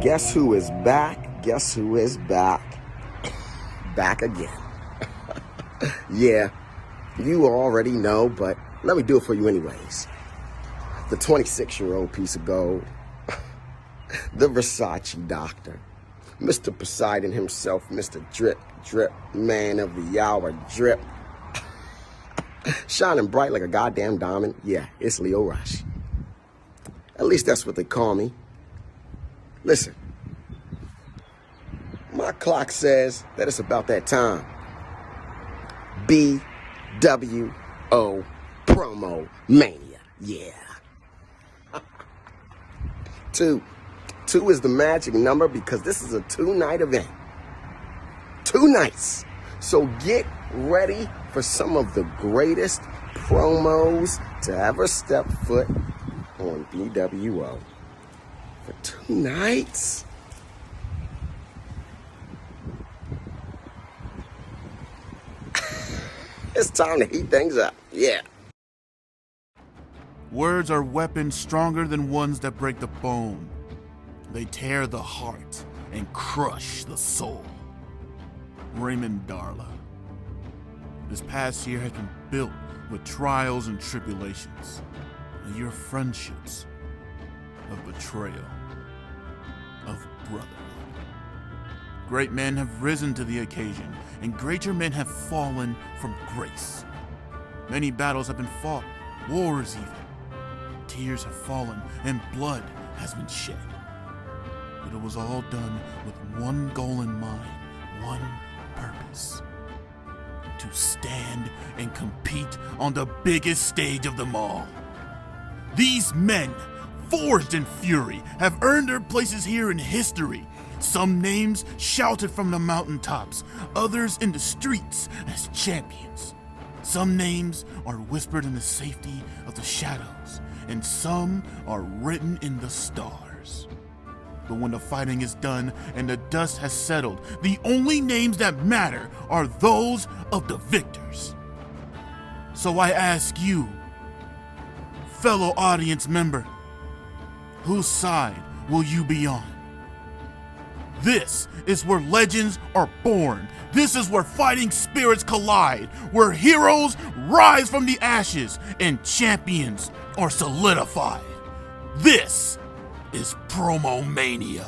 Guess who is back? Guess who is back? Back again. Yeah, you already know, but let me do it for you anyways. The 26-year-old piece of gold. The Versace doctor. Mr. Poseidon himself, Mr. Drip, Drip, man of the hour, Drip. Shining bright like a goddamn diamond. Yeah, it's Leo Rush. At least that's what they call me. Listen, my clock says that it's about that time. bWo PromoMania. Yeah. Two is the magic number because this is a 2-night event. 2 nights. So get ready for some of the greatest promos to ever step foot on bWo. For 2 nights? It's time to heat things up. Yeah. Words are weapons stronger than ones that break the bone. They tear the heart and crush the soul. Raymond Darla. This past year has been built with trials and tribulations. A year of friendships, of betrayal, of brotherhood. Great men have risen to the occasion, and greater men have fallen from grace. Many battles have been fought, wars even. Tears have fallen, and blood has been shed. But it was all done with one goal in mind, one purpose. To stand and compete on the biggest stage of them all. These men, forged in fury, have earned their places here in history. Some names shouted from the mountaintops, others in the streets as champions. Some names are whispered in the safety of the shadows, and some are written in the stars. But when the fighting is done and the dust has settled, the only names that matter are those of the victors. So I ask you, fellow audience member, whose side will you be on? This is where legends are born. This is where fighting spirits collide, where heroes rise from the ashes and champions are solidified. This is PromoMania.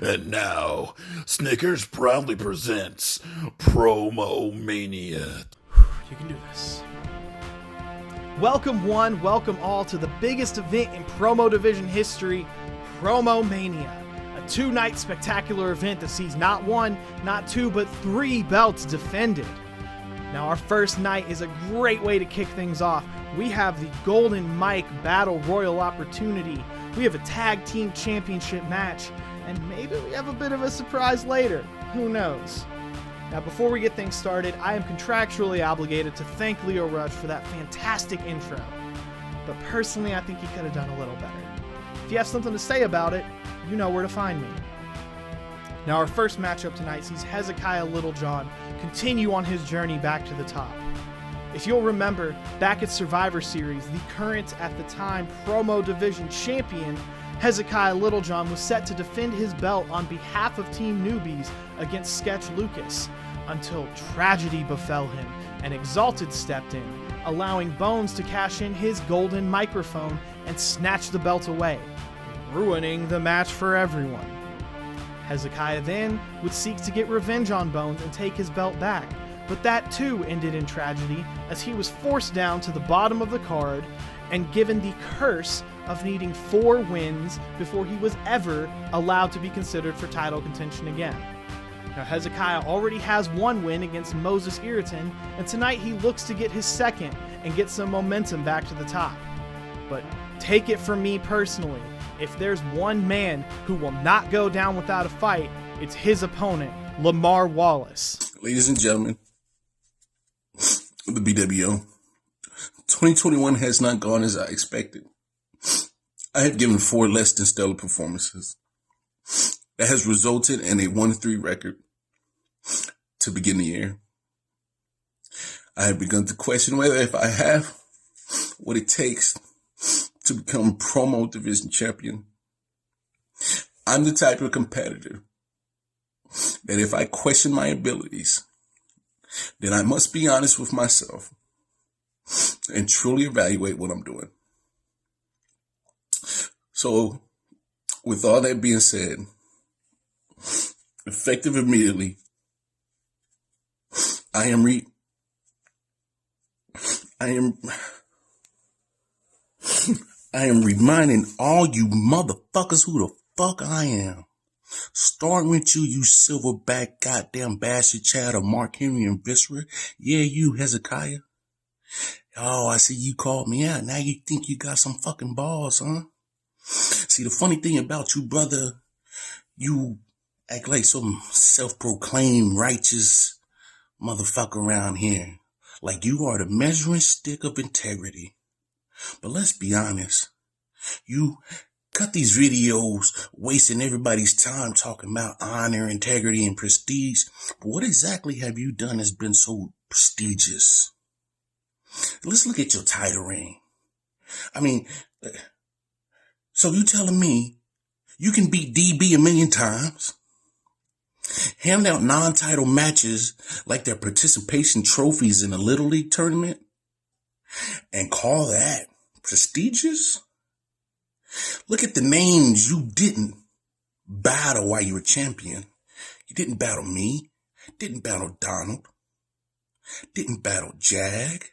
And now, Snickers proudly presents PromoMania. You can do this. Welcome one, welcome all to the biggest event in promo division history, PromoMania. A 2-night spectacular event that sees not 1, not 2, but 3 belts defended. Now our first night is a great way to kick things off. We have the Golden Mike Battle Royal opportunity. We have a tag team championship match. And maybe we have a bit of a surprise later. Who knows? Now, before we get things started, I am contractually obligated to thank Leo Rush for that fantastic intro. But personally, I think he could have done a little better. If you have something to say about it, you know where to find me. Now, our first matchup tonight sees Hezekiah Littlejohn continue on his journey back to the top. If you'll remember, back at Survivor Series, the current, at the time, Promo Division champion, Hezekiah Littlejohn was set to defend his belt on behalf of Team Newbies against Sketch Lucas, until tragedy befell him and Exalted stepped in, allowing Bones to cash in his golden microphone and snatch the belt away, ruining the match for everyone. Hezekiah then would seek to get revenge on Bones and take his belt back, but that too ended in tragedy as he was forced down to the bottom of the card and given the curse of needing 4 wins before he was ever allowed to be considered for title contention again. Now, Hezekiah already has one win against Moses Iriton, and tonight he looks to get his second and get some momentum back to the top. But take it from me personally, if there's one man who will not go down without a fight, it's his opponent, Lamar Wallace. Ladies and gentlemen, the bWo, 2021 has not gone as I expected. I have given 4 less than stellar performances. That has resulted in a 1-3 record to begin the year. I have begun to question whether if I have what it takes to become promo division champion. I'm the type of competitor that if I question my abilities, then I must be honest with myself and truly evaluate what I'm doing. So, with all that being said, effective immediately, I am reminding all you motherfuckers who the fuck I am. Starting with you silverback goddamn bastard child of Mark Henry and Viscera. Yeah, you, Hezekiah. Oh, I see you called me out. Now you think you got some fucking balls, huh? See, the funny thing about you, brother, you act like some self-proclaimed righteous motherfucker around here. Like you are the measuring stick of integrity. But let's be honest. You cut these videos wasting everybody's time talking about honor, integrity, and prestige. But what exactly have you done that's been so prestigious? Let's look at your title reign. I mean, so you telling me you can beat DB a million times, hand out non-title matches like their participation trophies in a Little League tournament, and call that prestigious? Look at the names you didn't battle while you were champion. You didn't battle me, didn't battle Donald, didn't battle Jag,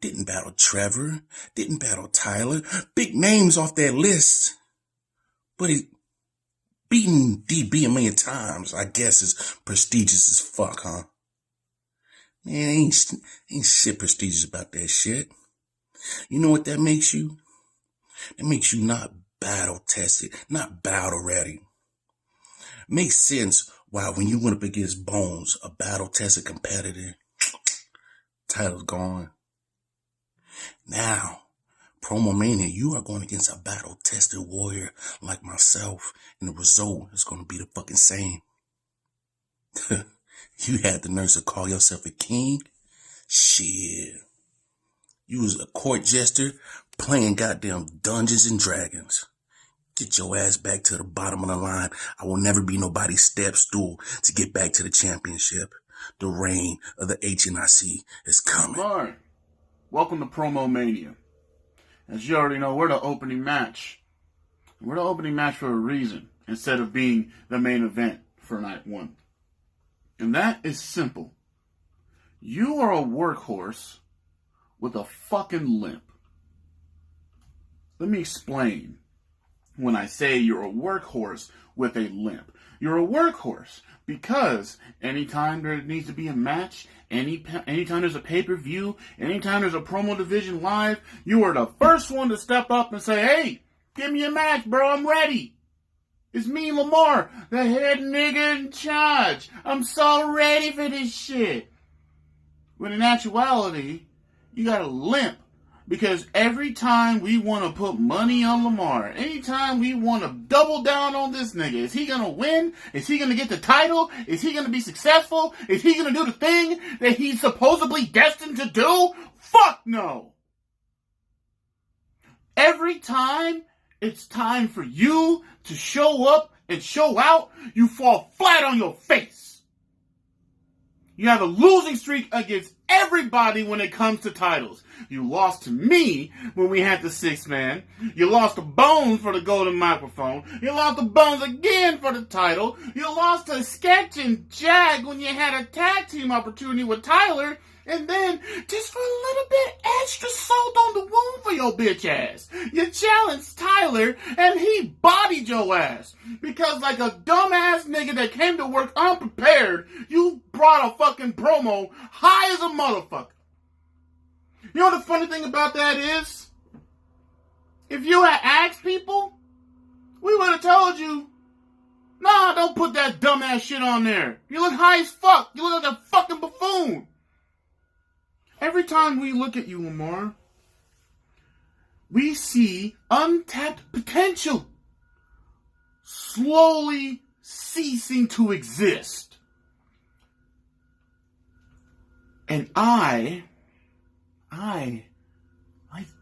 didn't battle Trevor, didn't battle Tyler. Big names off that list. But beating DB a million times, I guess, is prestigious as fuck, huh? Man, ain't shit prestigious about that shit. You know what that makes you? That makes you not battle tested, not battle ready. Makes sense why when you went up against Bones, a battle tested competitor, title's gone. Now, PromoMania, you are going against a battle-tested warrior like myself, and the result is going to be the fucking same. You had the nerve to call yourself a king? Shit. You was a court jester playing goddamn Dungeons and Dragons. Get your ass back to the bottom of the line. I will never be nobody's step stool to get back to the championship. The reign of the HNIC is coming. Alright. Welcome to PromoMania. As you already know, we're the opening match. We're the opening match for a reason, instead of being the main event for night 1. And that is simple. You are a workhorse with a fucking limp. Let me explain when I say you're a workhorse with a limp. You're a workhorse because anytime there needs to be a match, anytime there's a pay-per-view, anytime there's a promo division live, you are the first one to step up and say, hey, give me a match, bro, I'm ready. It's me, Lamar, the head nigga in charge. I'm so ready for this shit. When in actuality, you got a limp. Because every time we want to put money on Lamar, anytime we want to double down on this nigga, is he going to win? Is he going to get the title? Is he going to be successful? Is he going to do the thing that he's supposedly destined to do? Fuck no. Every time it's time for you to show up and show out, you fall flat on your face. You have a losing streak against everybody when it comes to titles. You lost to me when we had the 6-man. You lost to Bones for the golden microphone. You lost to Bones again for the title. You lost to Sketch and Jag when you had a tag team opportunity with Tyler. And then, just for a little bit extra salt on the wound for your bitch ass, you challenged Tyler and he bodied your ass. Because like a dumbass nigga that came to work unprepared, you brought a fucking promo high as a motherfucker. You know what the funny thing about that is? If you had asked people, we would have told you, nah, don't put that dumbass shit on there. You look high as fuck. You look like a fucking buffoon. Every time we look at you, Lamar, we see untapped potential slowly ceasing to exist. And I've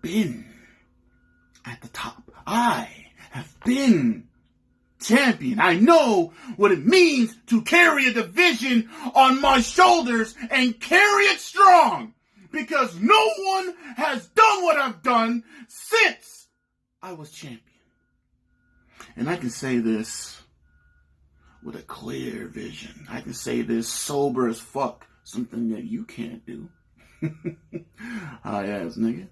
been at the top. I have been champion. I know what it means to carry a division on my shoulders and carry it strong. Because no one has done what I've done since I was champion. And I can say this with a clear vision. I can say this sober as fuck. Something that you can't do. High ass nigga.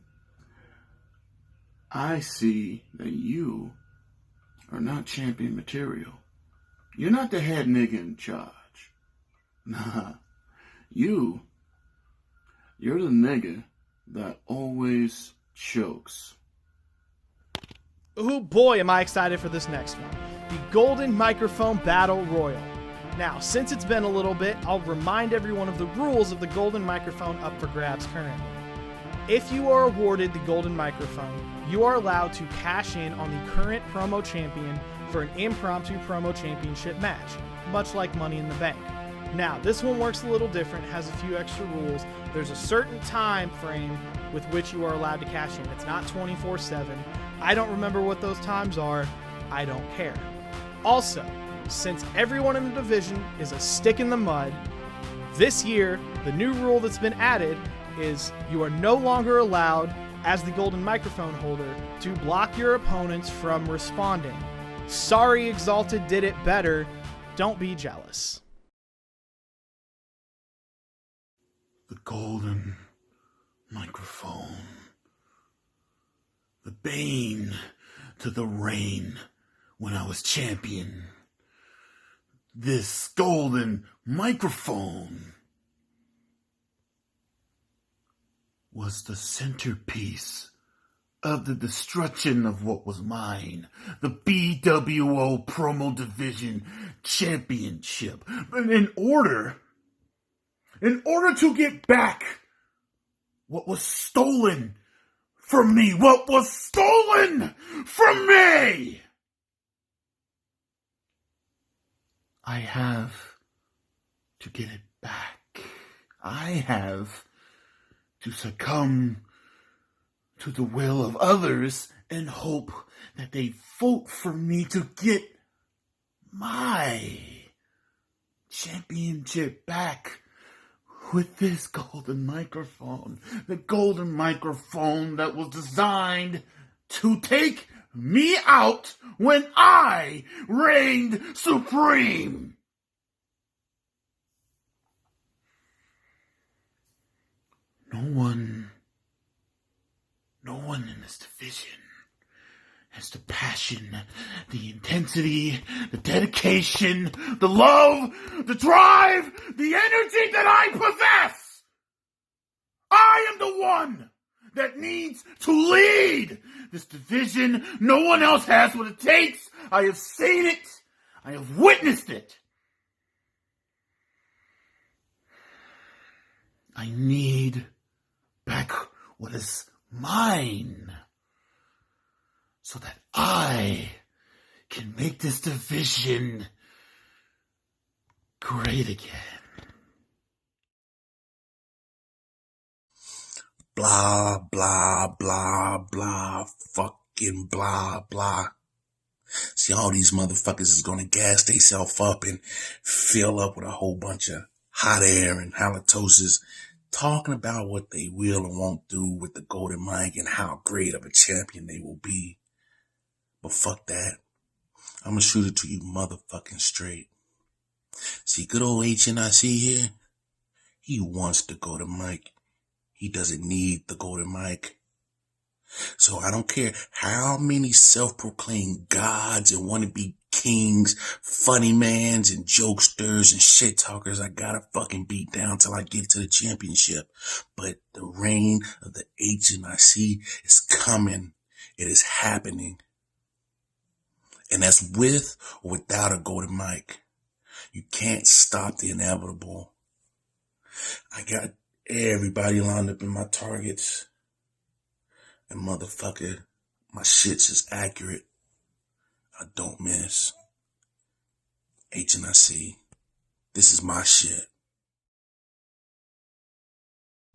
I see that you are not champion material. You're not the head nigga in charge. Nah. You're the nigga that always chokes. Oh boy, am I excited for this next one. The Golden Microphone Battle Royal. Now, since it's been a little bit, I'll remind everyone of the rules of the Golden Microphone up for grabs currently. If you are awarded the Golden Microphone, you are allowed to cash in on the current promo champion for an impromptu promo championship match, much like Money in the Bank. Now, this one works a little different, has a few extra rules. There's a certain time frame with which you are allowed to cash in. It's not 24/7. I don't remember what those times are. I don't care. Also, since everyone in the division is a stick in the mud, this year, the new rule that's been added is you are no longer allowed, as the Golden Microphone holder, to block your opponents from responding. Sorry, Exalted did it better. Don't be jealous. The Golden Microphone. The bane to the reign when I was champion. This Golden Microphone was the centerpiece of the destruction of what was mine, the bWo Promo Division Championship. But in order to get back what was stolen from me, I have to get it back. I have to succumb to the will of others and hope that they vote for me to get my championship back with this Golden Microphone. The Golden Microphone that was designed to take me out when I reigned supreme. No one in this division has the passion, the intensity, the dedication, the love, the drive, the energy that I possess. I am the one that needs to lead this division. No one else has what it takes. I have seen it. I have witnessed it. I need back what is mine so that I can make this division great again. Blah, blah, blah, blah, fucking blah, blah. See, all these motherfuckers is gonna gas themselves up and fill up with a whole bunch of hot air and halitosis talking about what they will and won't do with the golden mic and how great of a champion they will be. But fuck that. I'm gonna shoot it to you motherfucking straight. See, good old HNIC here, he wants the golden mic. He doesn't need the golden mic. So I don't care how many self-proclaimed gods and wannabe kings, funny mans and jokesters and shit talkers I gotta fucking beat down till I get to the championship. But the reign of the HNIC is coming. It is happening. And that's with or without a golden mic. You can't stop the inevitable. I got everybody lined up in my targets. And motherfucker, my shit's is accurate. I don't miss. HNIC. This is my shit.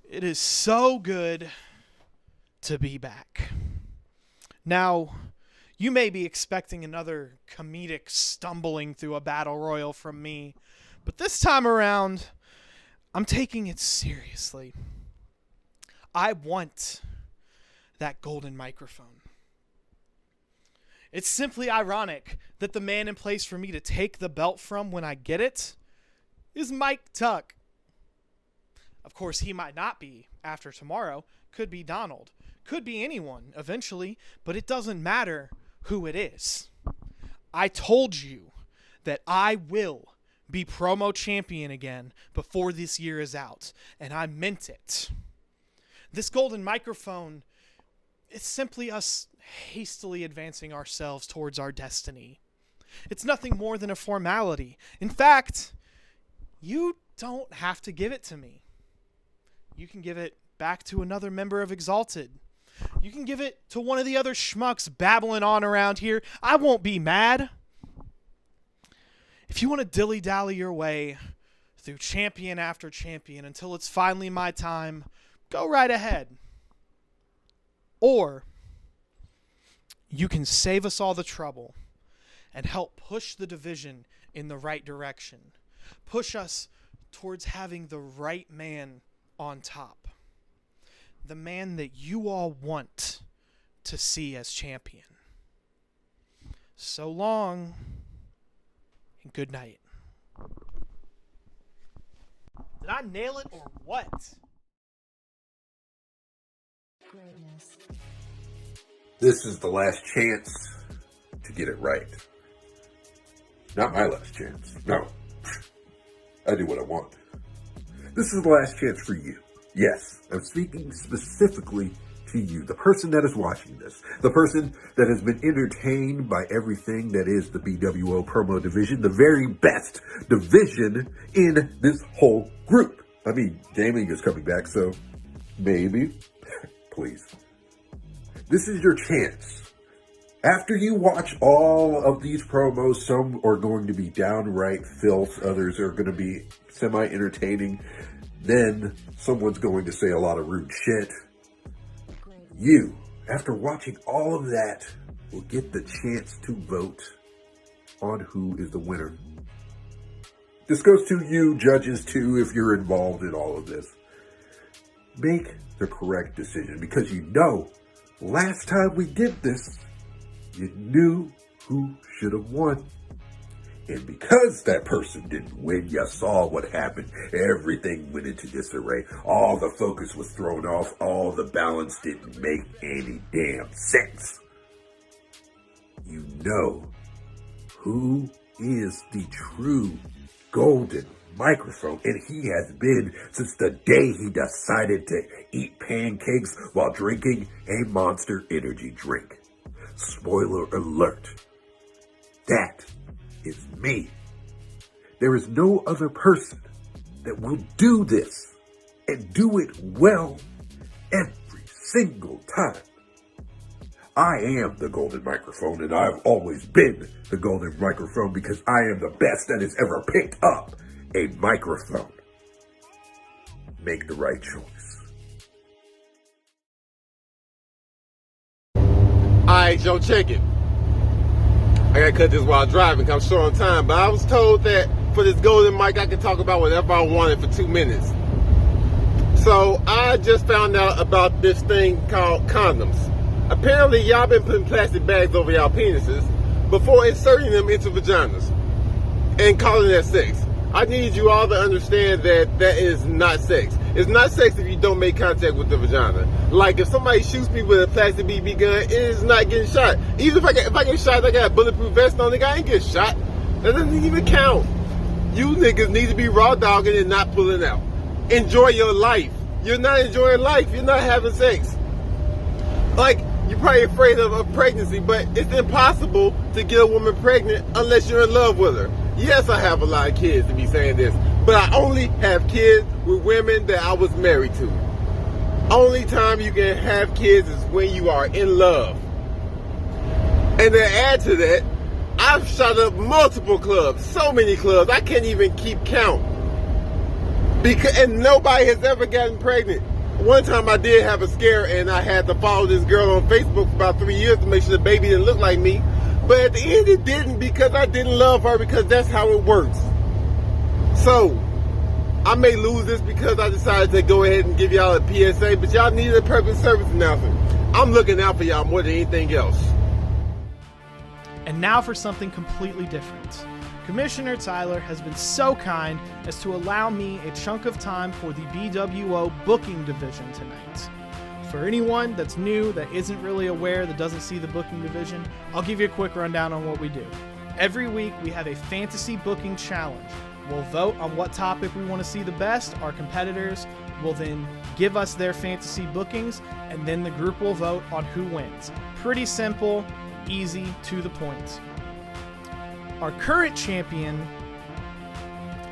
It is so good to be back. Now, you may be expecting another comedic stumbling through a battle royal from me, but this time around, I'm taking it seriously. I want that golden microphone. It's simply ironic that the man in place for me to take the belt from when I get it is Mike Tuck. Of course, he might not be after tomorrow. Could be Donald. Could be anyone eventually, but it doesn't matter who it is. I told you that I will be promo champion again before this year is out, and I meant it. This golden microphone, it's simply us hastily advancing ourselves towards our destiny. It's nothing more than a formality. In fact, you don't have to give it to me. You can give it back to another member of Exalted. You can give it to one of the other schmucks babbling on around here. I won't be mad. If you want to dilly-dally your way through champion after champion until it's finally my time, go right ahead. Or you can save us all the trouble and help push the division in the right direction. Push us towards having the right man on top. The man that you all want to see as champion. So long and good night. Did I nail it or what? This is the last chance to get it right. Not my last chance. No. I do what I want. This is the last chance for you. Yes, I'm speaking specifically to you, the person that is watching this, the person that has been entertained by everything that is the bWo promo division, the very best division in this whole group. I mean, gaming is coming back, so maybe, please. This is your chance. After you watch all of these promos, some are going to be downright filth, others are going to be semi-entertaining, then someone's going to say a lot of rude shit. You, after watching all of that, will get the chance to vote on who is the winner. This goes to you, judges, too, if you're involved in all of this. Make the correct decision, because you know, last time we did this, you knew who should have won. And because that person didn't win, you saw what happened. Everything went into disarray. All the focus was thrown off. All the balance didn't make any damn sense. You know who is the true golden microphone, and he has been since the day he decided to eat pancakes while drinking a Monster Energy drink. Spoiler alert. That is me. There is no other person that will do this and do it well every single time. I am the golden microphone, and I've always been the golden microphone because I am the best that has ever picked up a microphone. Make the right choice. Alright, Joe, check it. I gotta cut this while driving because I'm short on time, but I was told that for this golden mic I could talk about whatever I wanted for 2 minutes. So I just found out about this thing called condoms. Apparently y'all been putting plastic bags over y'all penises before inserting them into vaginas and calling that sex. I need you all to understand that that is not sex. It's not sex if you don't make contact with the vagina. Like if somebody shoots me with a plastic BB gun, it is not getting shot. Even if I get shot, I got a bulletproof vest on, nigga, I ain't get shot. That doesn't even count. You niggas need to be raw dogging and not pulling out. Enjoy your life. You're not enjoying life. You're not having sex. Like, you're probably afraid of pregnancy, but it's impossible to get a woman pregnant unless you're in love with her. Yes, I have a lot of kids to be saying this, but I only have kids with women that I was married to. Only time you can have kids is when you are in love. And to add to that, I've shot up multiple clubs, so many clubs, I can't even keep count. And nobody has ever gotten pregnant. One time I did have a scare and I had to follow this girl on Facebook for about 3 years to make sure the baby didn't look like me. But at the end it didn't, because I didn't love her, because that's how it works. So, I may lose this because I decided to go ahead and give y'all a PSA, but y'all need a public service announcement. I'm looking out for y'all more than anything else. And now for something completely different. Commissioner Tyler has been so kind as to allow me a chunk of time for the bWo booking division tonight. For anyone that's new, that isn't really aware, that doesn't see the booking division, I'll give you a quick rundown on what we do. Every week we have a fantasy booking challenge. We'll vote on what topic we want to see the best. Our competitors will then give us their fantasy bookings, and then the group will vote on who wins. Pretty simple, easy, to the point. Our current champion,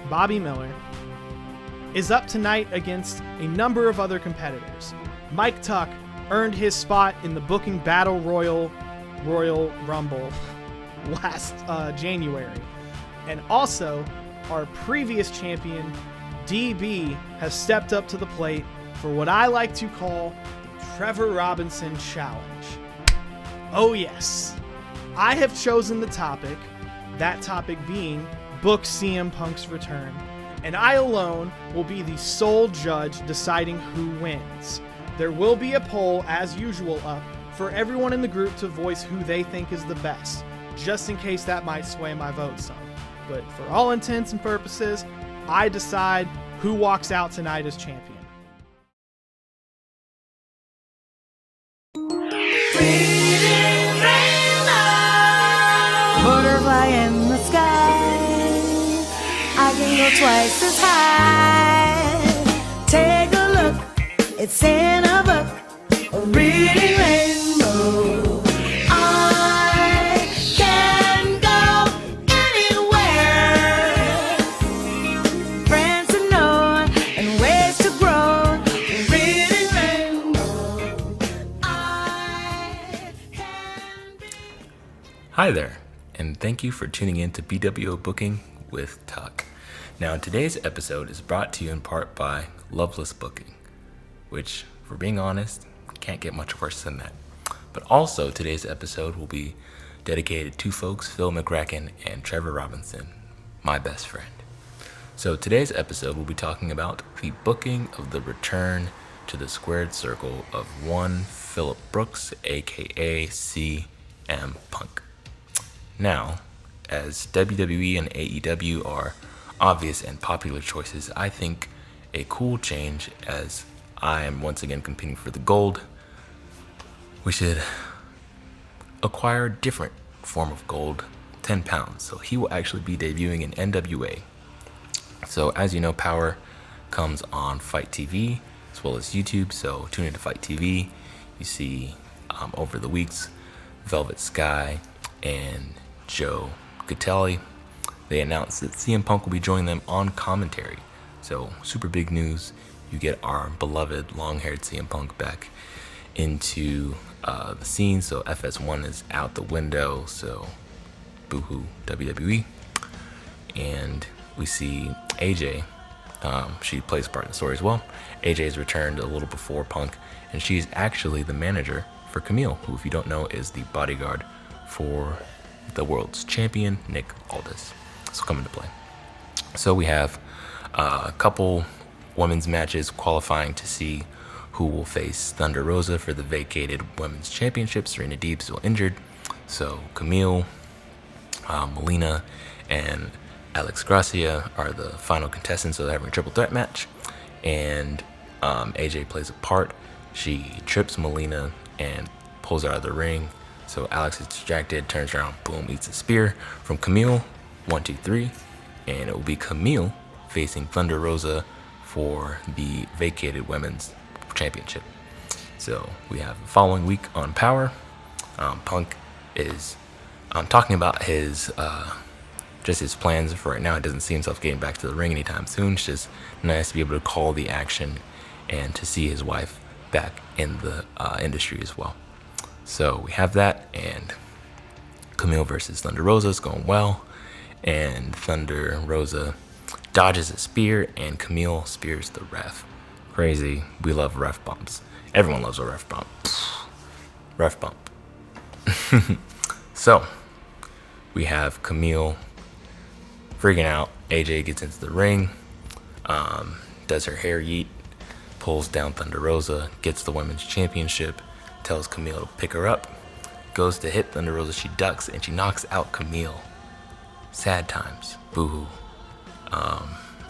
Bobby Miller, is up tonight against a number of other competitors. Mike Tuck earned his spot in the booking Battle Royal Rumble last January. And also, our previous champion, DB, has stepped up to the plate for what I like to call the Trevor Robinson Challenge. Oh yes, I have chosen the topic, that topic being book CM Punk's return, and I alone will be the sole judge deciding who wins. There will be a poll, as usual, up for everyone in the group to voice who they think is the best, just in case that might sway my vote some. But for all intents and purposes, I decide who walks out tonight as champion. Butterfly in the sky, I can go twice as high. Take a look, it's in a book, a reading rainbow. I can go anywhere, friends to know and ways to grow. A reading rainbow. I can be. Hi there, and thank you for tuning in to bWo Booking with Tuck. Now, today's episode is brought to you in part by Loveless Booking, which, for being honest, can't get much worse than that. But also, today's episode will be dedicated to folks Phil McCracken and Trevor Robinson, my best friend. So today's episode will be talking about the booking of the return to the squared circle of one Phillip Brooks, aka CM Punk. Now, as WWE and AEW are obvious and popular choices, I think a cool change, as I am once again competing for the gold, we should acquire a different form of gold, 10 pounds. So he will actually be debuting in NWA. So as you know, Power comes on Fight TV as well as YouTube. So tune into Fight TV. You see over the weeks, Velvet Sky and Joe Gattelli, they announced that CM Punk will be joining them on commentary. So super big news. You get our beloved long-haired CM Punk back into the scene. So FS1 is out the window. So boo-hoo WWE. And we see AJ. She plays part of the story as well. AJ's returned a little before Punk, and she's actually the manager for Camille, who, if you don't know, is the bodyguard for the world's champion, Nick Aldis. So come into play. So we have a couple women's matches qualifying to see who will face Thunder Rosa for the vacated women's championship. Serena Deeb still injured, so Camille, Melina, and Alex Gracia are the final contestants, so they're having a triple threat match. And AJ plays a part. She trips Melina and pulls her out of the ring. So Alex is distracted, turns around, boom, eats a spear from Camille. 1, 2, 3. And it will be Camille facing Thunder Rosa for the vacated women's championship. So we have the following week on Power. Punk is talking about his just his plans for right now. He doesn't see himself getting back to the ring anytime soon. It's just nice to be able to call the action and to see his wife back in the industry as well. So we have that, and Camille versus Thunder Rosa is going well, and Thunder Rosa dodges a spear, and Camille spears the ref. Crazy. We love ref bumps. Everyone loves a ref bump. Ref bump. So we have Camille freaking out. AJ gets into the ring, does her hair yeet, pulls down Thunder Rosa, gets the women's championship, tells Camille to pick her up, goes to hit Thunder Rosa, she ducks, and she knocks out Camille. Sad times. Boo-hoo.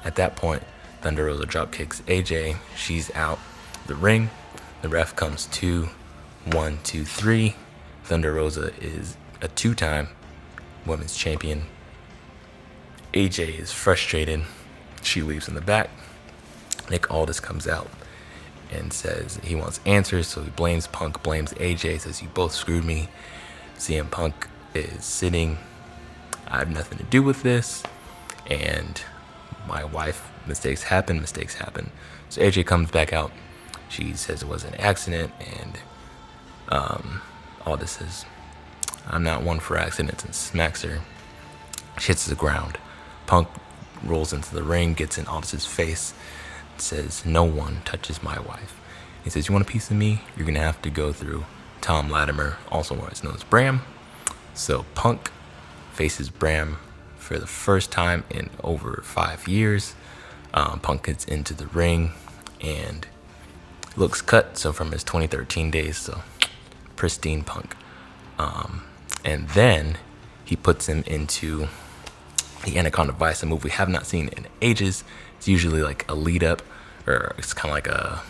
At that point, Thunder Rosa drop kicks AJ. She's out the ring. The ref comes 2, 1, 2, 3. Thunder Rosa is a 2-time women's champion. AJ is frustrated. She leaves in the back. Nick Aldis comes out and says he wants answers, so he blames Punk, blames AJ, says you both screwed me. CM Punk is sitting, I have nothing to do with this, and my wife, mistakes happen. So AJ comes back out. She says it was an accident, and Aldis says, I'm not one for accidents, and smacks her. She hits the ground. Punk rolls into the ring, gets in Aldis's face, says, no one touches my wife. He says, you want a piece of me? You're going to have to go through Tom Latimer, also known as Bram. So Punk faces Bram for the first time in over 5 years. Punk gets into the ring and looks cut, so from his 2013 days, so pristine Punk. And then he puts him into the Anaconda Vice, a move we have not seen in ages. It's usually like a lead up, or it's kind of like a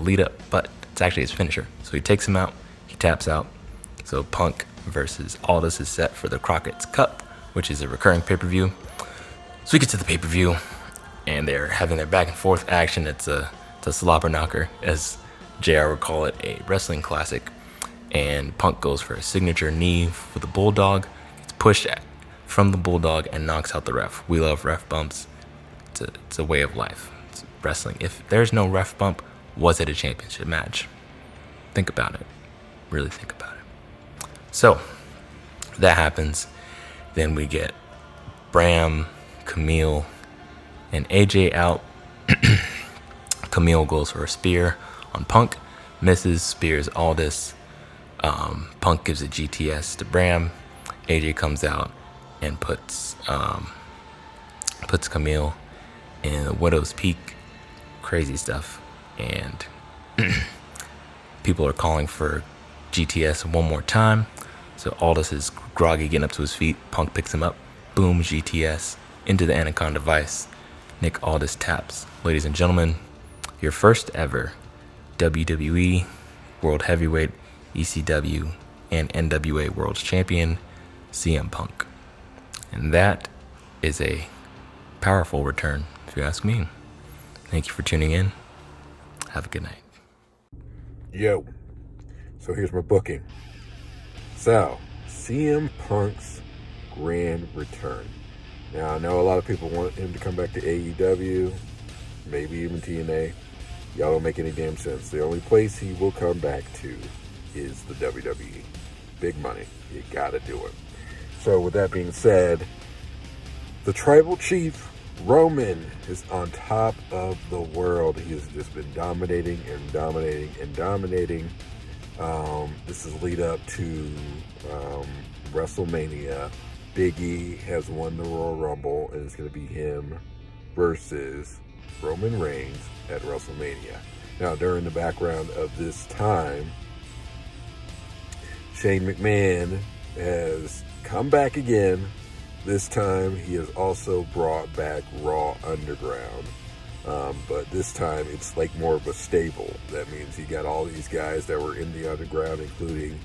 lead up, but it's actually his finisher. So he takes him out, he taps out. So Punk versus Aldis is set for the Crockett's Cup, which is a recurring pay-per-view. So we get to the pay-per-view, and they're having their back and forth action. It's a slobber knocker, as JR would call it, a wrestling classic. And Punk goes for a signature knee with the Bulldog, gets pushed from the Bulldog and knocks out the ref. We love ref bumps. It's a way of life. It's wrestling. If there's no ref bump, was it a championship match? Think about it. Really think about it. So that happens. Then we get Bram, Camille, and AJ out. Camille goes for a spear on Punk, misses, spears Aldis. Punk gives a GTS to Bram. AJ comes out and puts Camille in the Widow's Peak. Crazy stuff. And people are calling for GTS one more time. So Aldis is groggy, getting up to his feet. Punk picks him up. Boom, GTS into the Anaconda Vice. Nick Aldis taps. Ladies and gentlemen, your first ever WWE World Heavyweight, ECW, and NWA World Champion, CM Punk. And that is a powerful return, if you ask me. Thank you for tuning in. Have a good night. Yo, so here's my booking. So, CM Punk's grand return. Now, I know a lot of people want him to come back to AEW, maybe even TNA. Y'all don't make any damn sense. The only place he will come back to is the WWE. Big money. You gotta do it. So, with that being said, the Tribal Chief, Roman, is on top of the world. He has just been dominating and dominating and dominating. This is lead up to WrestleMania. Big E has won the Royal Rumble, and it's going to be him versus Roman Reigns at WrestleMania. Now, during the background of this time, Shane McMahon has come back again. This time, he has also brought back Raw Underground. But this time, it's like more of a stable. That means he got all these guys that were in the Underground, including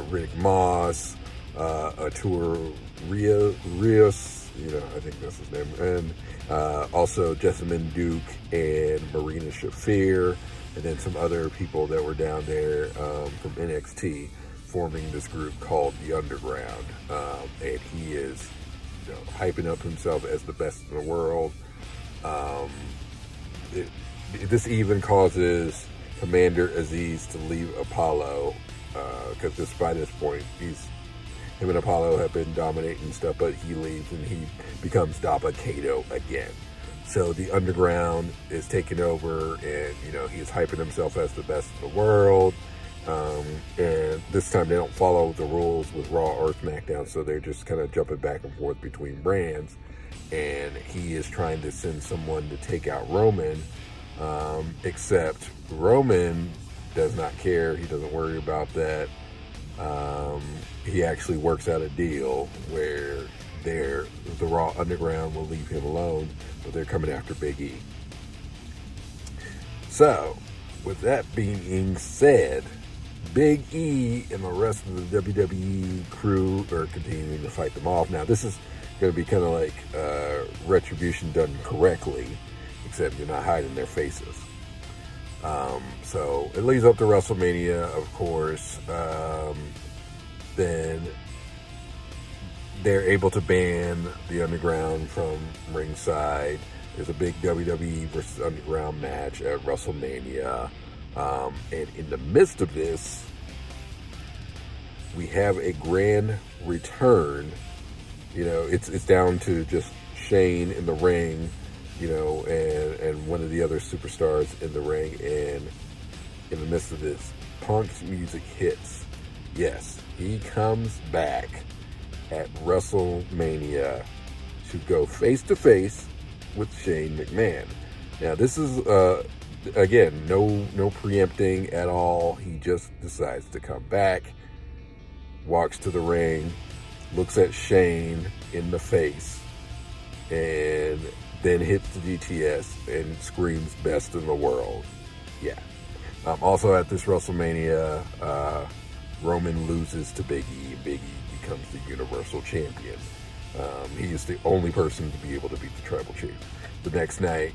Rick Moss, Arturo Rios, I think that's his name, and also Jessamine Duke and Marina Shafir, and then some other people that were down there from NXT, forming this group called the Underground. And he is hyping up himself as the best in the world. This even causes Commander Aziz to leave Apollo, because by this point, him and Apollo have been dominating stuff, but he leaves and he becomes Dabba Kato again. So the Underground is taking over, and he's hyping himself as the best in the world. And this time they don't follow the rules with Raw or SmackDown, so they're just kind of jumping back and forth between brands. And he is trying to send someone to take out Roman, except Roman does not care. He doesn't worry about that. He actually works out a deal where the Raw Underground will leave him alone, but they're coming after Big E. So, with that being said, Big E and the rest of the WWE crew are continuing to fight them off. Now, this is going to be kind of like Retribution done correctly, except you're not hiding their faces. So it leads up to WrestleMania, of course. Then they're able to ban the Underground from ringside. There's a big WWE versus Underground match at WrestleMania. And in the midst of this, we have a grand return. It's down to just Shane in the ring, and one of the other superstars in the ring. And in the midst of this, Punk's music hits. Yes, he comes back at WrestleMania to go face to face with Shane McMahon. Now, this is again, no preempting at all. He just decides to come back, walks to the ring, looks at Shane in the face, and then hits the GTS and screams "best in the world." Yeah. Also at this WrestleMania, Roman loses to Big E. Big E becomes the Universal Champion. He is the only person to be able to beat the Tribal Chief. The next night,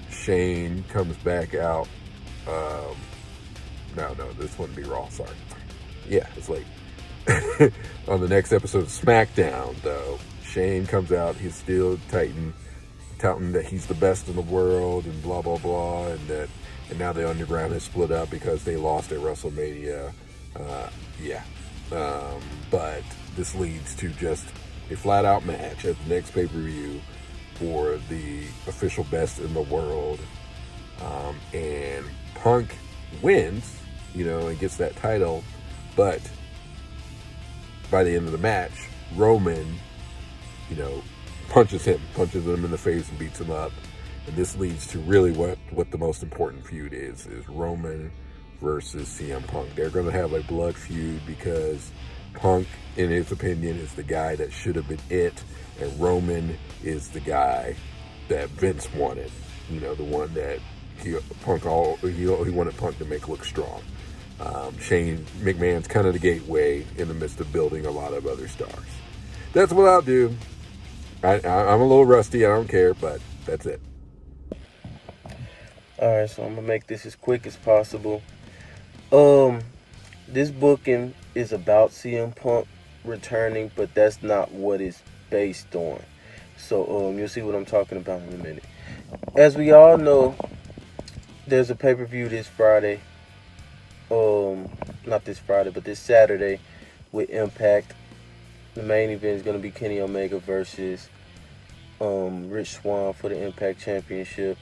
Shane comes back out. No, this wouldn't be Raw, sorry. Yeah, it's late. On the next episode of SmackDown, though, Shane comes out. He's still touting that he's the best in the world and blah, blah, blah. And now the Underground has split up because they lost at WrestleMania. But this leads to just a flat-out match at the next pay-per-view for the official best in the world. And Punk wins, and gets that title. But by the end of the match, Roman, punches him in the face and beats him up. And this leads to really what the most important feud is Roman versus CM Punk. They're going to have a blood feud because Punk, in his opinion, is the guy that should have been it, and Roman is the guy that Vince wanted. The one that he wanted Punk to make look strong. Shane McMahon's kind of the gateway in the midst of building a lot of other stars. That's what I'll do. I'm a little rusty, I don't care, but that's it. Alright, so I'm going to make this as quick as possible. This booking is about CM Punk returning, but that's not what it's based on. So you'll see what I'm talking about in a minute. As we all know, there's a pay-per-view this Friday. Not this Friday, but this Saturday with Impact. The main event is going to be Kenny Omega versus Rich Swann for the Impact Championship.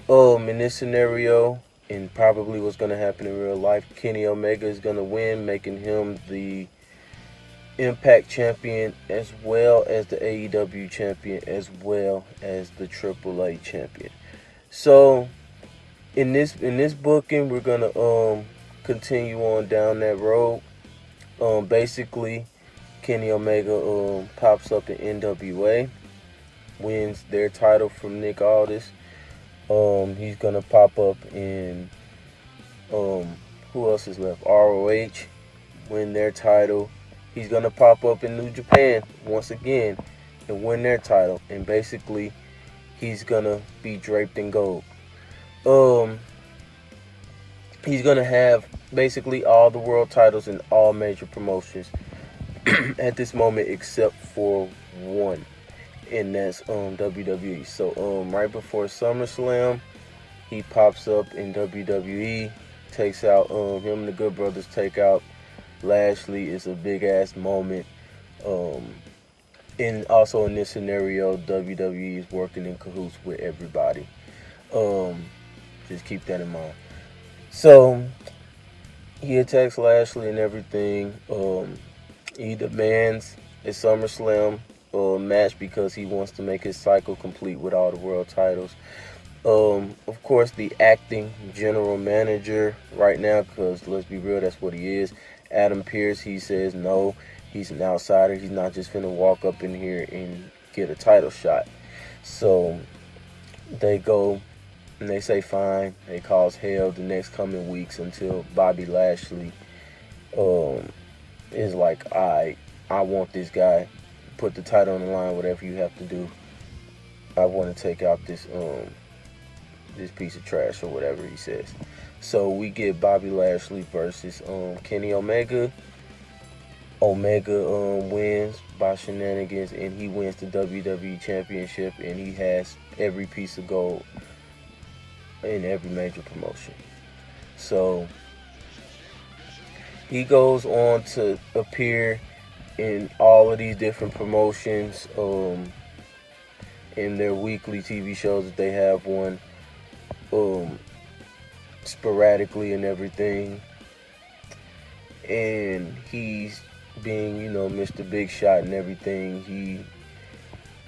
In this scenario, and probably what's going to happen in real life, Kenny Omega is going to win, making him the Impact champion, as well as the AEW champion, as well as the AAA champion. So in this booking, we're gonna continue on down that road. Basically, Kenny Omega pops up in NWA, wins their title from Nick Aldis. He's gonna pop up in who else is left? ROH, win their title. He's gonna pop up in New Japan once again and win their title. And basically, he's gonna be draped in gold. He's gonna have basically all the world titles in all major promotions at this moment, except for one, and that's WWE. So right before SummerSlam, he pops up in WWE, takes out him and the Good Brothers take out Lashley. Is a big ass moment. And also in this scenario, WWE is working in cahoots with everybody. Just keep that in mind. So he attacks Lashley and everything. He demands a SummerSlam match because he wants to make his cycle complete with all the world titles. Of course, the acting general manager right now, because let's be real, that's what he is, Adam Pearce, he says no, he's an outsider. He's not just finna walk up in here and get a title shot. So they go and they say fine. They cause hell the next coming weeks until Bobby Lashley is like, I want this guy. Put the title on the line, whatever you have to do. I want to take out this piece of trash or whatever he says. So we get Bobby Lashley versus Kenny Omega. Omega wins by shenanigans, and he wins the WWE Championship, and he has every piece of gold in every major promotion. So he goes on to appear in all of these different promotions, in their weekly TV shows that they have one, sporadically and everything. And he's being, Mr. Big Shot and everything. He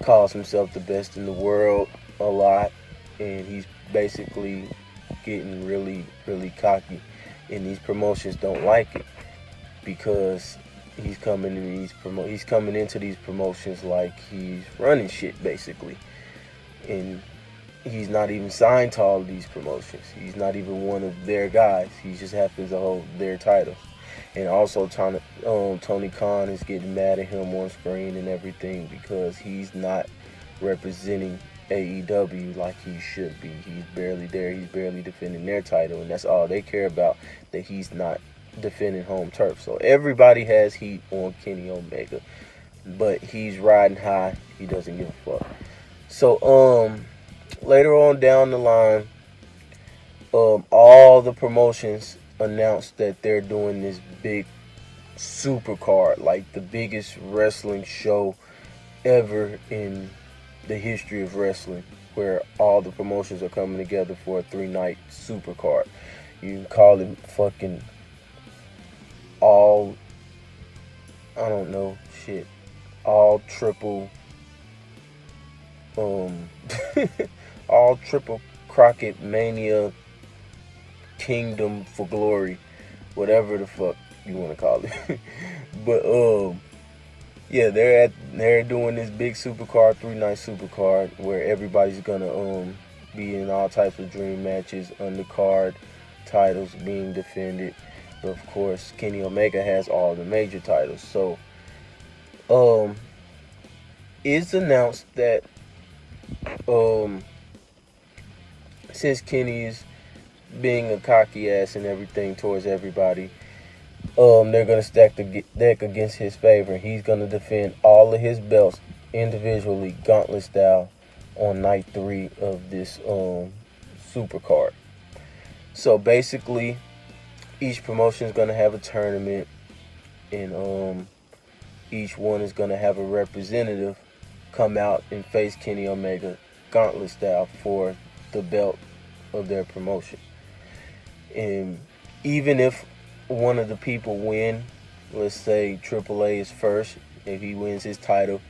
calls himself the best in the world a lot, and he's basically getting really, really cocky. And these promotions don't like it because he's coming into these promotions like he's running shit, basically. And he's not even signed to all of these promotions. He's not even one of their guys. He just happens to hold their titles. And also Tony Khan is getting mad at him on screen and everything because he's not representing AEW like he should be. He's barely there. He's barely defending their title, and that's all they care about, that he's not defending home turf. So everybody has heat on Kenny Omega, but he's riding high. He doesn't give a fuck. So later on down the line, all the promotions announced that they're doing this big super card, like the biggest wrestling show ever in the history of wrestling, where all the promotions are coming together for a 3-night super card. You can call it fucking all, I don't know, shit, all triple all triple Crockett Mania Kingdom for Glory, whatever the fuck you want to call it. But yeah, they're doing this big supercard, 3-night supercard, where everybody's gonna be in all types of dream matches, undercard titles being defended. But of course, Kenny Omega has all the major titles. So it's announced that since Kenny is being a cocky ass and everything towards everybody, they're gonna stack the deck against his favor. He's gonna defend all of his belts individually, gauntlet style, on night 3 of this super card. So basically, each promotion is gonna have a tournament, and each one is gonna have a representative come out and face Kenny Omega gauntlet style for the belt of their promotion. And even if one of the people win let's say AAA is first. If he wins his title,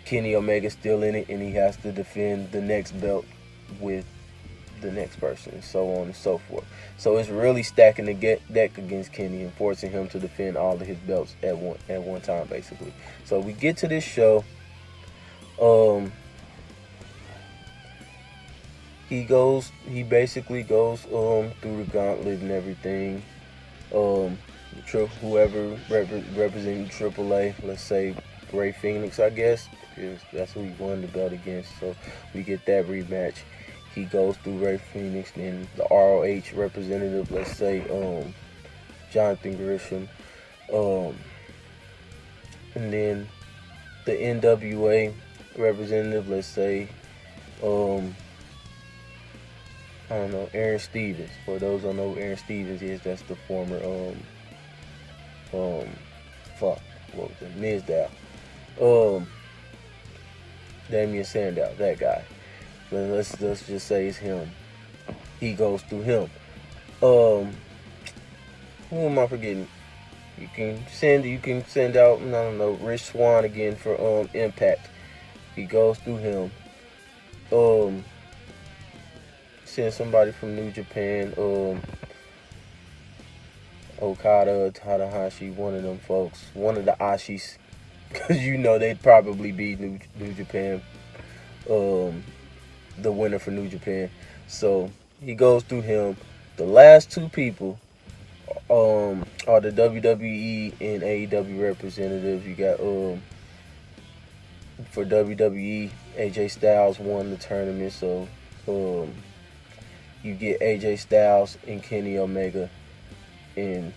Kenny Omega's still in it, and he has to defend the next belt with the next person, so on and so forth. So it's really stacking the deck against Kenny and forcing him to defend all of his belts at one time, basically. So we get to this show. He basically goes through the gauntlet and everything. Whoever representing AAA, let's say Ray Phoenix, I guess, because that's who he won the belt against. So we get that rematch. He goes through Ray Phoenix, then the ROH representative, let's say Jonathan Gresham, and then the NWA representative, let's say I don't know, Aaron Stevens. For those who don't know who Aaron Stevens is, that's the former Mizdow. Damian Sandow, that guy. Let's just say it's him. He goes through him. Who am I forgetting? You can send out, I don't know, Rich Swann again for Impact. He goes through him. Send somebody from New Japan, Okada, Tanahashi, one of them folks, one of the Ashis, because you know they'd probably be New Japan, the winner for New Japan. So he goes through him. The last two people are the WWE and AEW representatives. You got for WWE, AJ Styles won the tournament, so you get AJ Styles and Kenny Omega, and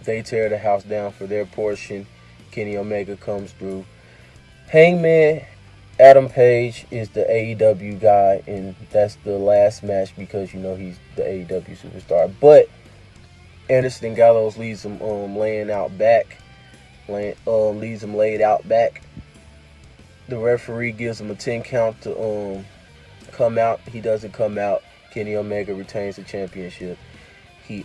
they tear the house down for their portion. Kenny Omega comes through. Hangman Adam Page is the AEW guy, and that's the last match because, you know, he's the AEW superstar. But Anderson Gallows leaves him laid out back. The referee gives him a 10 count to come out. He doesn't come out. Kenny Omega retains the championship. He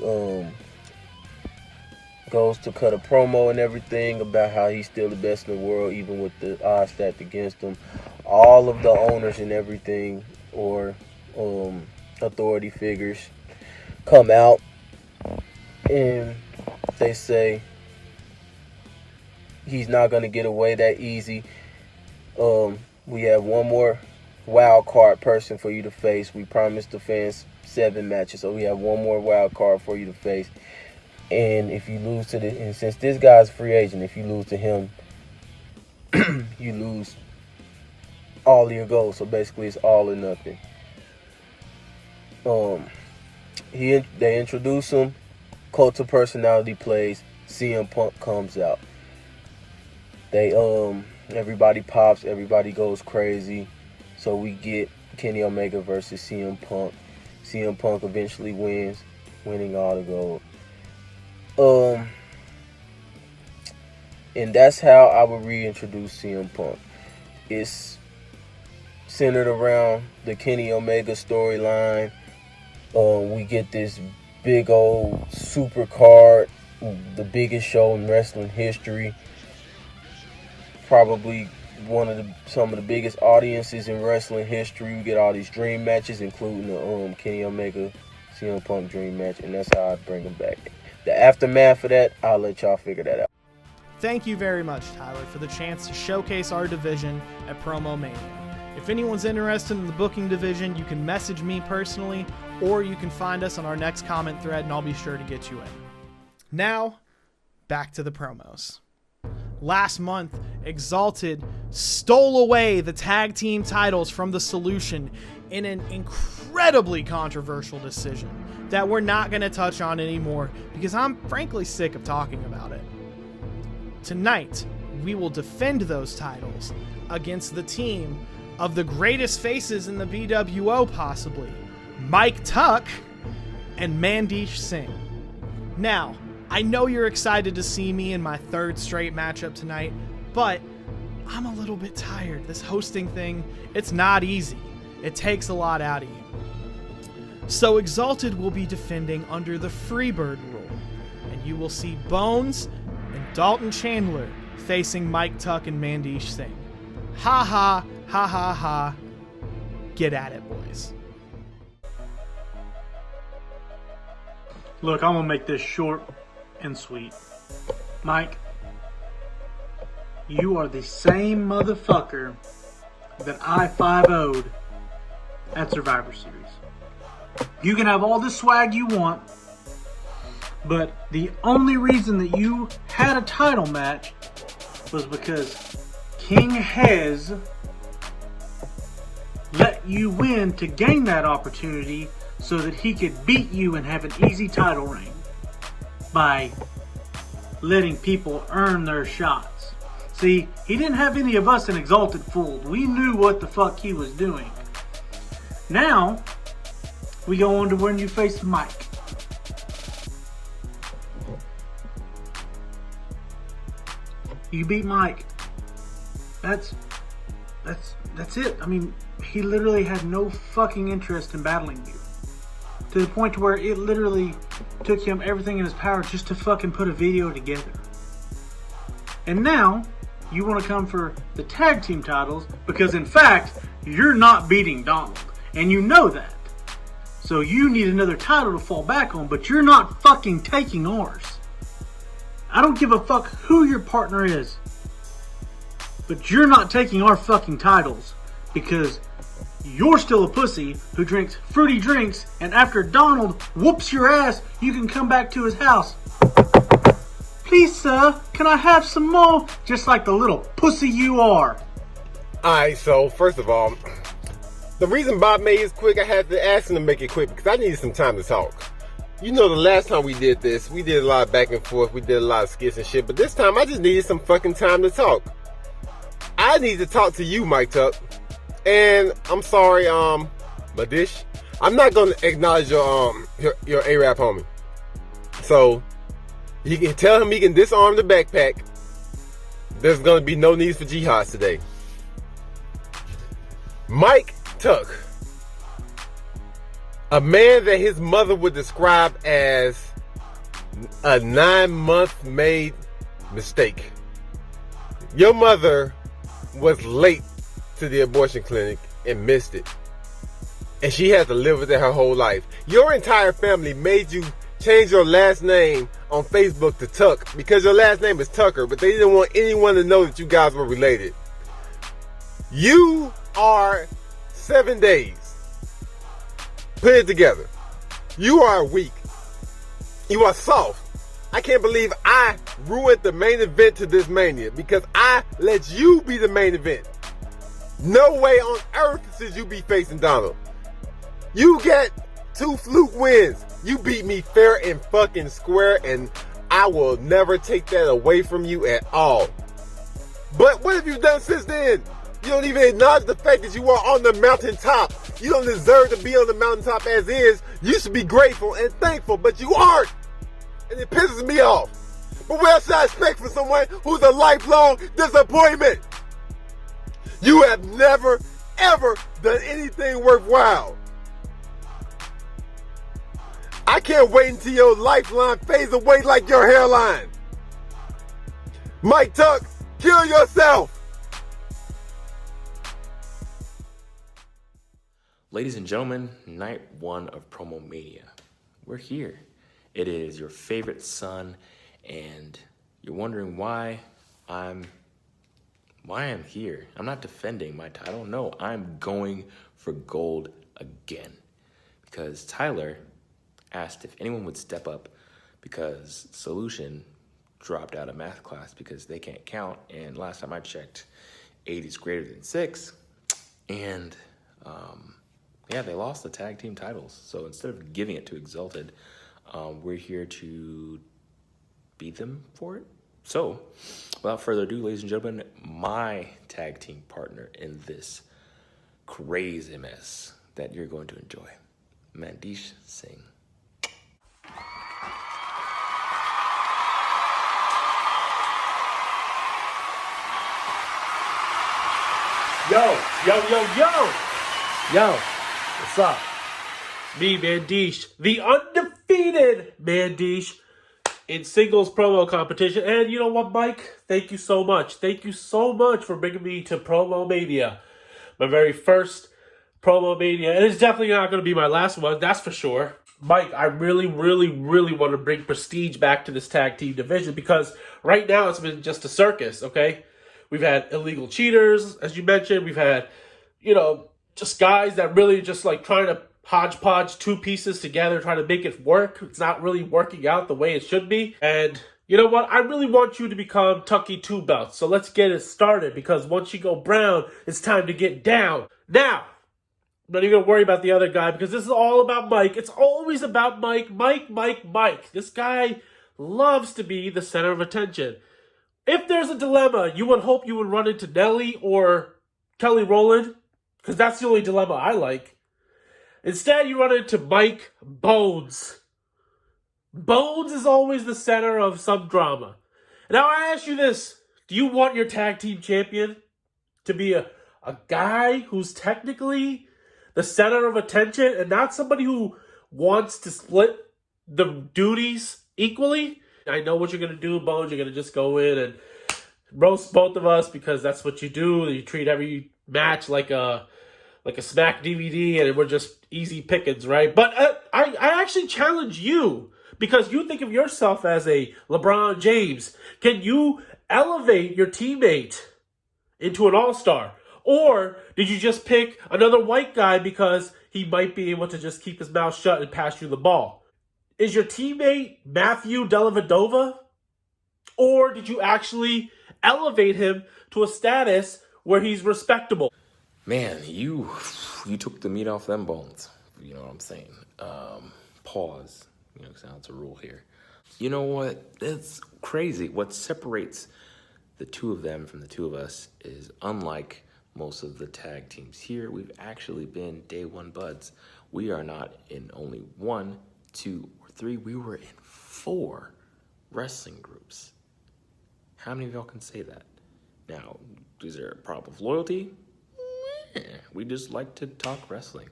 goes to cut a promo and everything about how he's still the best in the world, even with the odds stacked against him. All of the owners and everything, or authority figures, come out and they say he's not going to get away that easy. We have one more wild card person for you to face. We promised the fans 7 matches, so we have one more wild card for you to face. And if you lose to and since this guy's a free agent, if you lose to him, you lose all of your goals. So basically, it's all or nothing. They introduce him. Cult of Personality plays. CM Punk comes out. Everybody pops. Everybody goes crazy. So we get Kenny Omega versus CM Punk. CM Punk eventually wins, winning all the gold. And that's how I would reintroduce CM Punk. It's centered around the Kenny Omega storyline. We get this big old super card, the biggest show in wrestling history. Probably some of the biggest audiences in wrestling history. We get all these dream matches, including the Kenny Omega CM Punk dream match, and that's how I bring them back. The aftermath of that, I'll let y'all figure that out. Thank you very much, Tyler, for the chance to showcase our division at PromoMania. If anyone's interested in the booking division, you can message me personally, or you can find us on our next comment thread, and I'll be sure to get you in. Now, back to the promos. Last month, Exalted stole away the tag team titles from The Solution in an incredibly controversial decision that we're not going to touch on anymore because I'm frankly sick of talking about it. Tonight, we will defend those titles against the team of the greatest faces in the bWo possibly, Mike Tuck and Mandesh Singh. Now, I know you're excited to see me in my 3rd straight matchup tonight, but I'm a little bit tired. This hosting thing, it's not easy. It takes a lot out of you. So Exalted will be defending under the Freebird rule, and you will see Bones and Dalton Chandler facing Mike Tuck and Mandesh Singh. Ha ha, ha ha ha. Get at it, boys. Look, I'm going to make this short and sweet. Mike, you are the same motherfucker that I 5-0'd at Survivor Series. You can have all the swag you want, but the only reason that you had a title match was because King Hez let you win to gain that opportunity so that he could beat you and have an easy title reign by letting people earn their shots. See, he didn't have any of us in Exalted fooled. We knew what the fuck he was doing. Now, we go on to when you face Mike. You beat Mike. That's it. I mean, he literally had no fucking interest in battling you. To the point to where it literally took him everything in his power just to fucking put a video together. And now, you want to come for the tag team titles because in fact, you're not beating Donald. And you know that. So you need another title to fall back on, but you're not fucking taking ours. I don't give a fuck who your partner is. But you're not taking our fucking titles because you're still a pussy who drinks fruity drinks, and after Donald whoops your ass, you can come back to his house. Please, sir, can I have some more? Just like the little pussy you are. Alright, so first of all, the reason Bob made it quick, I had to ask him to make it quick because I needed some time to talk. You know, the last time we did this, we did a lot of back and forth, we did a lot of skits and shit, but this time I just needed some fucking time to talk. I need to talk to you, Mike Tuck. And I'm sorry, Madish. I'm not gonna acknowledge your A-Rap homie. So you can tell him he can disarm the backpack. There's gonna be no need for jihads today. Mike Tuck, a man that his mother would describe as a 9-month made mistake. Your mother was late to the abortion clinic and missed it. And she had to live with it her whole life. Your entire family made you change your last name on Facebook to Tuck because your last name is Tucker, but they didn't want anyone to know that you guys were related. You are 7 days. Put it together. You are weak. You are soft. I can't believe I ruined the main event to this Mania because I let you be the main event. No way on earth should you be facing Donald. You get 2 fluke wins. You beat me fair and fucking square, and I will never take that away from you at all. But what have you done since then? You don't even acknowledge the fact that you are on the mountaintop. You don't deserve to be on the mountaintop as is. You should be grateful and thankful, but you aren't. And it pisses me off. But what else should I expect from someone who's a lifelong disappointment? You have never, ever done anything worthwhile. I can't wait until your lifeline fades away like your hairline. Mike Tuck, kill yourself. Ladies and gentlemen, night 1 of PromoMania. We're here. It is your favorite son, and you're wondering why I'm here. I'm not defending my title. No, I'm going for gold again. Because Tyler asked if anyone would step up because Solution dropped out of math class because they can't count. And last time I checked, 8 is greater than 6. And yeah, they lost the tag team titles. So instead of giving it to Exalted, we're here to beat them for it. So, without further ado, ladies and gentlemen, my tag team partner in this crazy mess that you're going to enjoy, Mandesh Singh. Yo, what's up? Me, Mandesh, the undefeated Mandesh, in singles promo competition. And you know what, Mike? Thank you so much. Thank you so much for bringing me to PromoMania. My very first PromoMania. And it's definitely not going to be my last one, that's for sure. Mike, I really, really, really want to bring prestige back to this tag team division because right now it's been just a circus, okay? We've had illegal cheaters, as you mentioned. We've had, just guys that really just like trying to hodgepodge two pieces together, trying to make it work. It's not really working out the way it should be. And you know what? I really want you to become Tucky Two Belts. So let's get it started because once you go brown, it's time to get down. Now, I'm not even going to worry about the other guy because this is all about Mike. It's always about Mike. Mike. This guy loves to be the center of attention. If there's a dilemma, you would hope you would run into Nelly or Kelly Rowland because that's the only dilemma I like. Instead, you run into Mike Bones. Bones is always the center of some drama. Now, I ask you this. Do you want your tag team champion to be a guy who's technically the center of attention and not somebody who wants to split the duties equally? I know what you're going to do, Bones. You're going to just go in and roast both of us because that's what you do. You treat every match like a Smack DVD and we're just easy pickings, right? But I actually challenge you because you think of yourself as a LeBron James. Can you elevate your teammate into an all-star? Or did you just pick another white guy because he might be able to just keep his mouth shut and pass you the ball? Is your teammate Matthew Dellavedova? Or did you actually elevate him to a status where he's respectable? Man, you took the meat off them bones. You know what I'm saying? Pause. Because that's a rule here. You know what? It's crazy. What separates the two of them from the two of us is unlike most of the tag teams here, we've actually been day one buds. We are not in only 1, 2, or 3. We were in 4 wrestling groups. How many of y'all can say that? Now, is there a problem of loyalty? We just like to talk wrestling.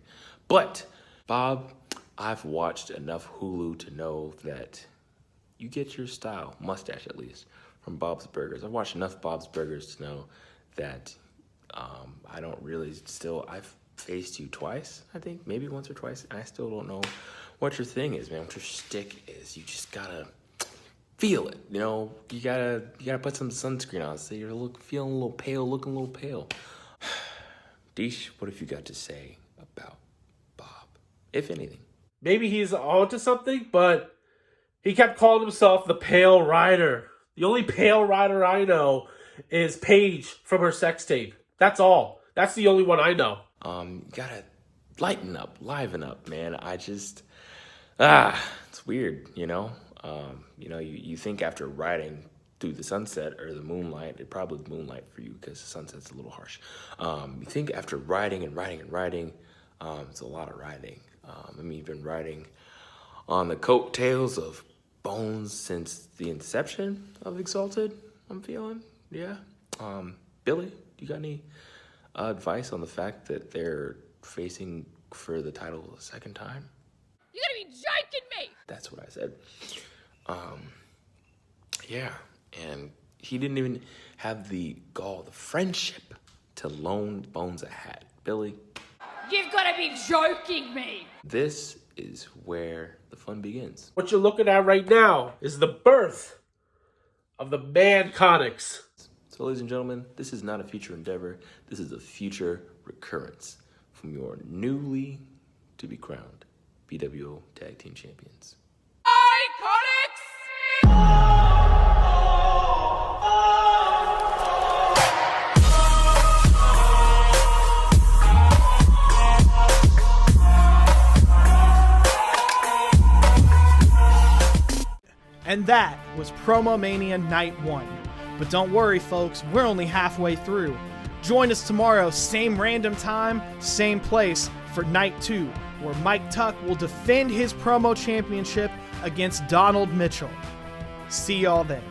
But, Bob, I've watched enough Hulu to know that you get your style, mustache at least, from Bob's Burgers. I've watched enough Bob's Burgers to know that I don't really I've faced you twice, I think, maybe once or twice, and I still don't know what your thing is, man, what your shtick is. You just gotta feel it, you gotta put some sunscreen on so you're feeling a little pale, looking a little pale. Deesh, what have you got to say about Bob, if anything? Maybe he's onto something, but he kept calling himself the Pale Rider. The only Pale Rider I know is Paige from her sex tape. That's all. That's the only one I know. You gotta liven up, man. It's weird, you think after riding through the sunset or the moonlight, it probably moonlight for you because the sunset's a little harsh. You think after riding, it's a lot of riding. You've been riding on the coattails of Bones since the inception of Exalted, I'm feeling. Yeah. Billy, you got any advice on the fact that they're facing for the title a second time? You gotta be joking me! That's what I said. Yeah, and he didn't even have the gall, the friendship to loan Bones a hat. Billy? You've gotta be joking me! This is where the fun begins. What you're looking at right now is the birth of the Man-Conics. So, ladies and gentlemen, this is not a future endeavor. This is a future recurrence from your newly to be crowned bWo Tag Team Champions. And that was PromoMania Night 1. But don't worry, folks, we're only halfway through. Join us tomorrow, same random time, same place, for Night 2, where Mike Tuck will defend his promo championship against Donald Mitchell. See y'all then.